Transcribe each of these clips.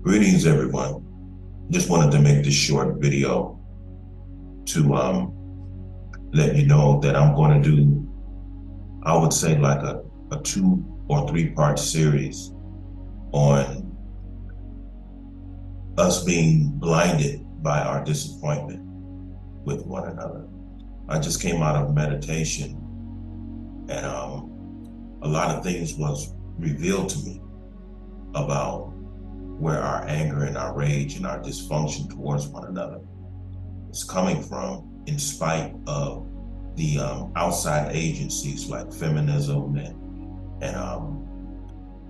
Greetings, everyone. Just wanted to make this short video to let you know that I'm going to do, I would say, like a 2 or 3 part series on us being blinded by our disappointment with one another. I just came out of meditation, and a lot of things was revealed to me about where our anger and our rage and our dysfunction towards one another is coming from, in spite of the outside agencies like feminism and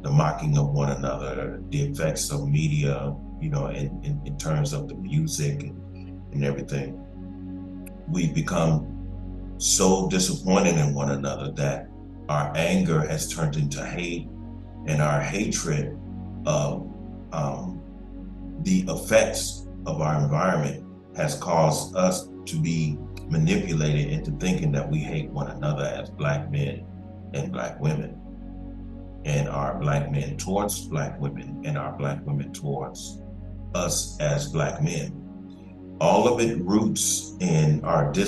the mocking of one another, the effects of media, in terms of the music and everything. We've become so disappointed in one another that our anger has turned into hate, and our hatred of the effects of our environment has caused us to be manipulated into thinking that we hate one another as Black men and Black women, and our Black men towards Black women, and our Black women towards us as Black men. All of it roots in our being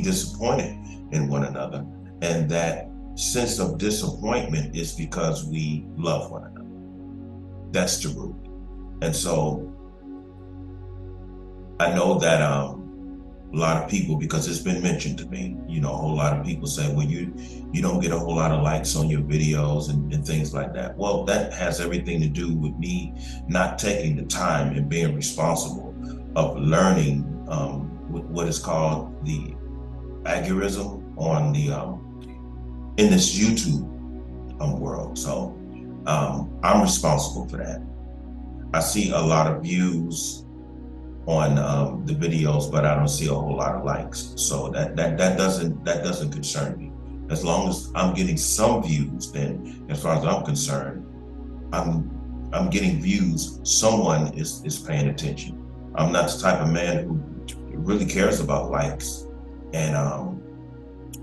disappointed in one another, and that sense of disappointment is because we love one another. That's the root. And so I know that a lot of people, because it's been mentioned to me, a whole lot of people say, well, you don't get a whole lot of likes on your videos and things like that. Well, that has everything to do with me not taking the time and being responsible of learning what is called the algorithm on the in this YouTube world. So I'm responsible for that. I see a lot of views on the videos, but I don't see a whole lot of likes. So that doesn't concern me. As long as I'm getting some views, then as far as I'm concerned, I'm getting views. Someone is paying attention. I'm not the type of man who really cares about likes and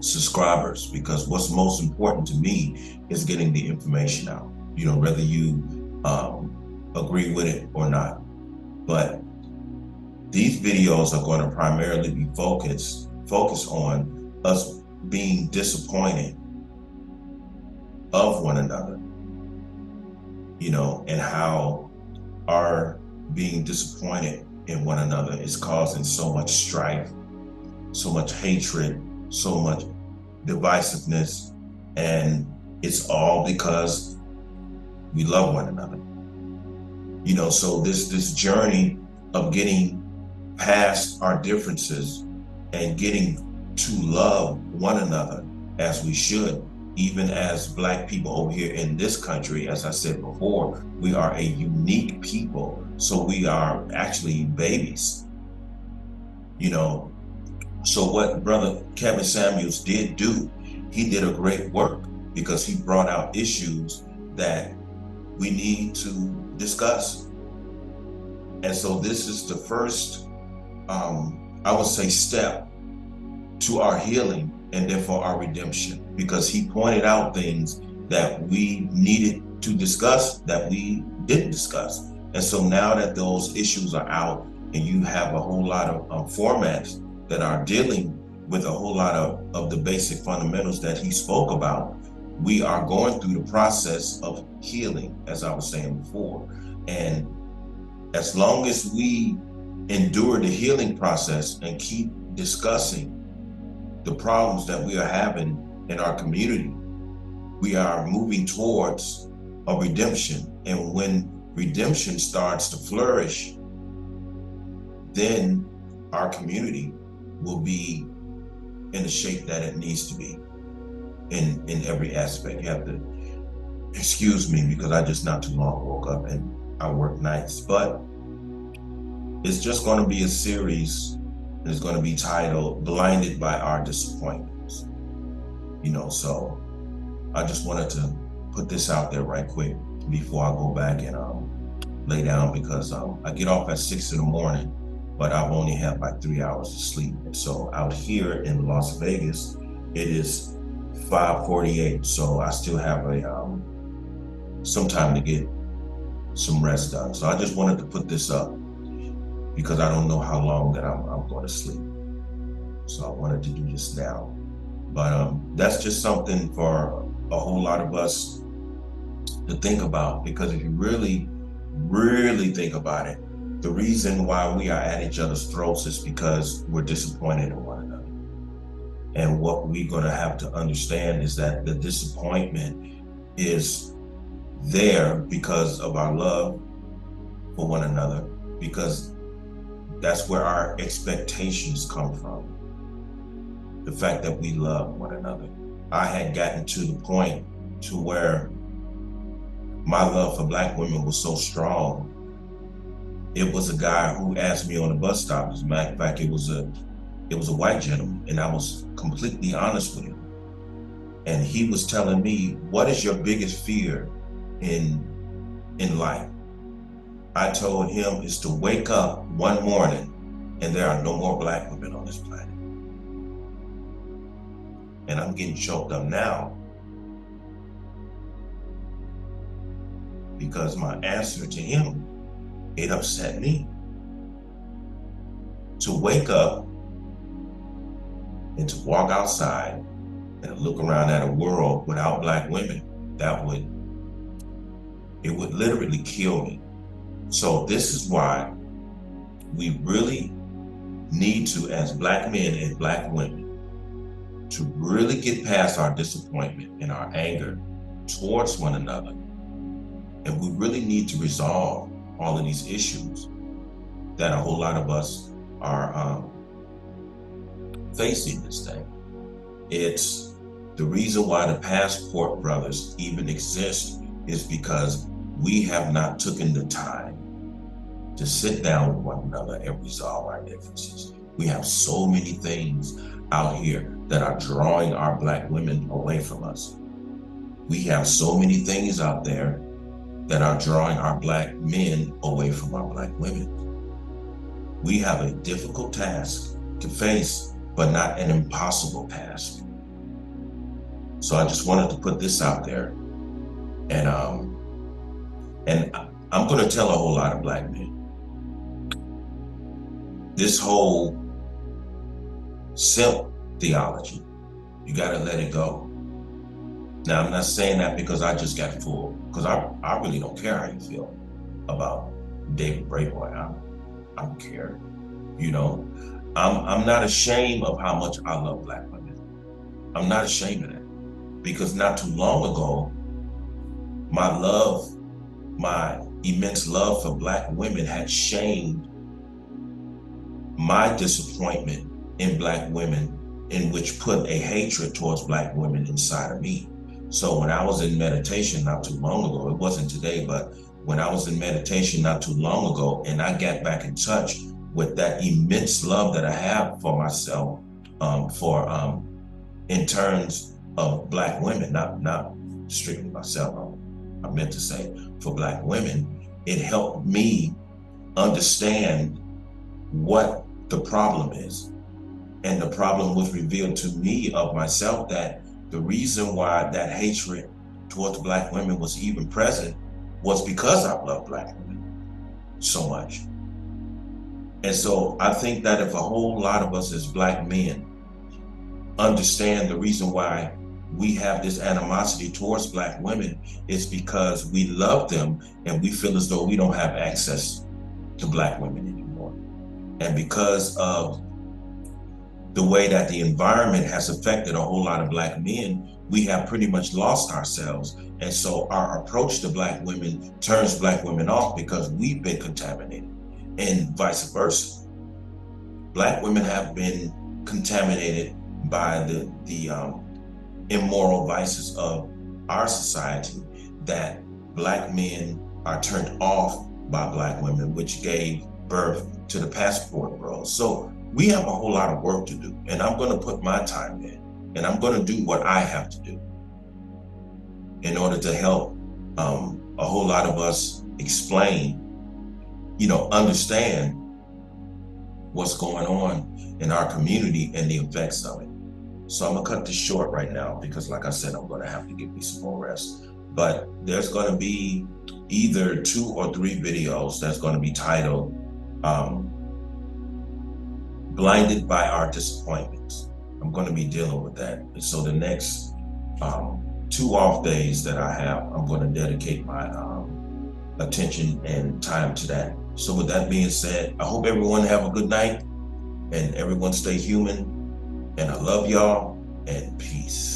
subscribers, because what's most important to me is getting the information out. Whether you agree with it or not. But these videos are going to primarily be focused on us being disappointed of one another, and how our being disappointed in one another is causing so much strife, so much hatred, so much divisiveness, and it's all because we love one another. So this journey of getting past our differences and getting to love one another as we should, even as Black people over here in this country. As I said before, we are a unique people, so we are actually babies. So what Brother Kevin Samuels did do, he did a great work, because he brought out issues that we need to discuss. And so this is the first, I would say, step to our healing and therefore our redemption, because he pointed out things that we needed to discuss that we didn't discuss. And so now that those issues are out, and you have a whole lot of formats that are dealing with a whole lot of the basic fundamentals that he spoke about, we are going through the process of healing, as I was saying before. And as long as we endure the healing process and keep discussing the problems that we are having in our community, we are moving towards a redemption. And when redemption starts to flourish, then our community will be in the shape that it needs to be in every aspect. You have to excuse me, because I just not too long woke up and I work nights. But it's just going to be a series. It's going to be titled Blinded by Our Disappointments. So I just wanted to put this out there right quick before I go back and lay down, because I get off at 6 in the morning, but I've only had like 3 hours of sleep. And so out here in Las Vegas, it is 5:48. So I still have some time to get some rest done. So I just wanted to put this up because I don't know how long that I'm going to sleep. So I wanted to do this now. But that's just something for a whole lot of us to think about, because if you really, really think about it, the reason why we are at each other's throats is because we're disappointed in one another. And what we're going to have to understand is that the disappointment is there because of our love for one another, because that's where our expectations come from. The fact that we love one another. I had gotten to the point to where my love for Black women was so strong. It was a guy who asked me on the bus stop. As a matter of fact, it was a white gentleman, and I was completely honest with him. And he was telling me, "What is your biggest fear in life?" I told him, "Is to wake up one morning and there are no more Black women on this planet." And I'm getting choked up now because my answer to him, it upset me. To wake up and to walk outside and look around at a world without Black women, it would literally kill me. So this is why we really need to, as Black men and Black women, to really get past our disappointment and our anger towards one another. And we really need to resolve all of these issues that a whole lot of us are facing this thing. It's the reason why the Passport Brothers even exist is because we have not taken the time to sit down with one another and resolve our differences. We have so many things out here that are drawing our Black women away from us. We have so many things out there that are drawing our Black men away from our Black women. We have a difficult task to face, but not an impossible task. So I just wanted to put this out there. And I'm going to tell a whole lot of Black men, this whole simp theology, you got to let it go. Now, I'm not saying that because I just got full, because I really don't care how you feel about David Brayboy. I don't care. You know, I'm not ashamed of how much I love Black women. I'm not ashamed of that, because not too long ago, my immense love for Black women had shamed my disappointment in Black women, in which put a hatred towards Black women inside of me. So when I was in meditation not too long ago, it wasn't today, but when I was in meditation not too long ago, and I got back in touch with that immense love that I have for myself, in terms of Black women, not strictly myself, I meant to say for Black women, it helped me understand what the problem is. And the problem was revealed to me of myself, that the reason why that hatred towards Black women was even present was because I love Black women so much. And so I think that if a whole lot of us as Black men understand the reason why we have this animosity towards Black women, is because we love them and we feel as though we don't have access to Black women anymore. And because of the way that the environment has affected a whole lot of Black men, we have pretty much lost ourselves. And so our approach to Black women turns Black women off because we've been contaminated, and vice versa. Black women have been contaminated by the immoral vices of our society, that Black men are turned off by Black women, which gave birth to the Passport Bros. So we have a whole lot of work to do, and I'm going to put my time in, and I'm going to do what I have to do in order to help a whole lot of us explain, understand what's going on in our community and the effects of it. So I'm gonna cut this short right now because, like I said, I'm going to have to give me some more rest. But there's going to be either 2 or 3 videos that's going to be titled Blinded by Our Disappointments. I'm going to be dealing with that. And so the next 2 off days that I have, I'm going to dedicate my attention and time to that. So with that being said, I hope everyone have a good night and everyone stay human. And I love y'all, and peace.